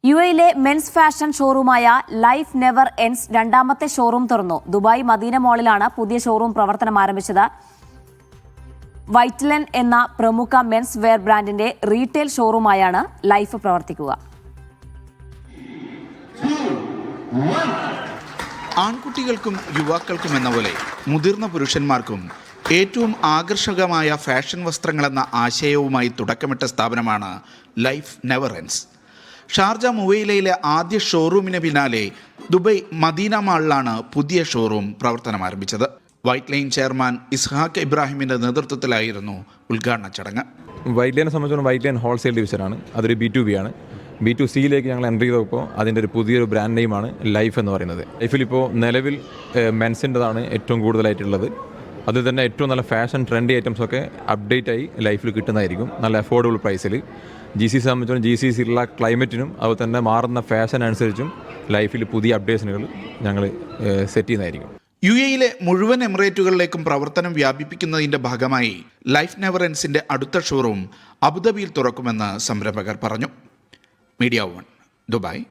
യുഎയിലെ men's fashion ഷോറൂമായ life never ends രണ്ടാമത്തെ showroom തുറന്നു. ദുബായ് മദീന മോളിലാണ് പുതിയ ഷോറൂം പ്രവർത്തനം ആരംഭിച്ചത്. വൈറ്റ്ലൻ എന്ന പ്രമുഖ മെൻസ് വെയർ ബ്രാൻഡിന്റെ റീറ്റെയിൽ ഷോറൂമായാണ് ലൈഫ് പ്രവർത്തിക്കുക. ആൺകുട്ടികൾക്കും യുവാക്കൾക്കും എന്ന പോലെ മുതിർന്ന പുരുഷന്മാർക്കും ഏറ്റവും ആകർഷകമായ ഫാഷൻ വസ്ത്രങ്ങളെന്ന ആശയവുമായി തുടക്കമിട്ട സ്ഥാപനമാണ് ലൈഫ് നെവർ എൻഡ്സ്. ഷാർജ മുവൈലയിലെ ആദ്യ ഷോറൂമിന് പിന്നാലെ ദുബായ് മദീന മാളിലാണ് പുതിയ ഷോറൂം പ്രവർത്തനം ആരംഭിച്ചത്. വൈറ്റ് ലൈൻ ചെയർമാൻ ഇസ്ഹാഖ് ഇബ്രാഹിമിന്റെ നേതൃത്വത്തിലായിരുന്നു ഉദ്ഘാടന ചടങ്ങ്. വൈറ്റ് ലൈനെ സംബന്ധിച്ചിടത്തോളം വൈറ്റ് ലൈൻ ഹോൾസെയിൽ ഡിവിഷനാണ്. അതൊരു B2B ആണ്. B2Cയിലേക്ക് ഞങ്ങൾ എൻ്റർ ചെയ്തപ്പോൾ അതിൻ്റെ ഒരു പുതിയൊരു ബ്രാൻഡ് നെയിമാണ് ലൈഫ് എന്ന് പറയുന്നത്. ലൈഫിലിപ്പോൾ നിലവിൽ മെൻസിൻ്റെതാണ് ഏറ്റവും കൂടുതലായിട്ടുള്ളത്. അതിൽ തന്നെ ഏറ്റവും നല്ല ഫാഷൻ ട്രെൻഡി ഐറ്റംസൊക്കെ അപ്ഡേറ്റ് ആയി ലൈഫിൽ കിട്ടുന്നതായിരിക്കും, നല്ല അഫോർഡബിൾ പ്രൈസിൽ. GCC സംബന്ധിച്ചിടത്തോളം GCCയിലുള്ള ക്ലൈമറ്റിനും അതുപോലെ തന്നെ മാറുന്ന ഫാഷൻ അനുസരിച്ചും ലൈഫിൽ പുതിയ അപ്ഡേഷനുകൾ ഞങ്ങൾ സെറ്റ് ചെയ്യുന്നതായിരിക്കും. UAEയിലെ മുഴുവൻ എമിറേറ്റുകളിലേക്കും പ്രവർത്തനം വ്യാപിപ്പിക്കുന്നതിന്റെ ഭാഗമായി ലൈഫ് നെവർ എൻഡ്സിന്റെ അടുത്ത ഷോറൂം അബുദാബിയിൽ തുറക്കുമെന്ന് സംരംഭകർ പറഞ്ഞു. Media 1 Dubai.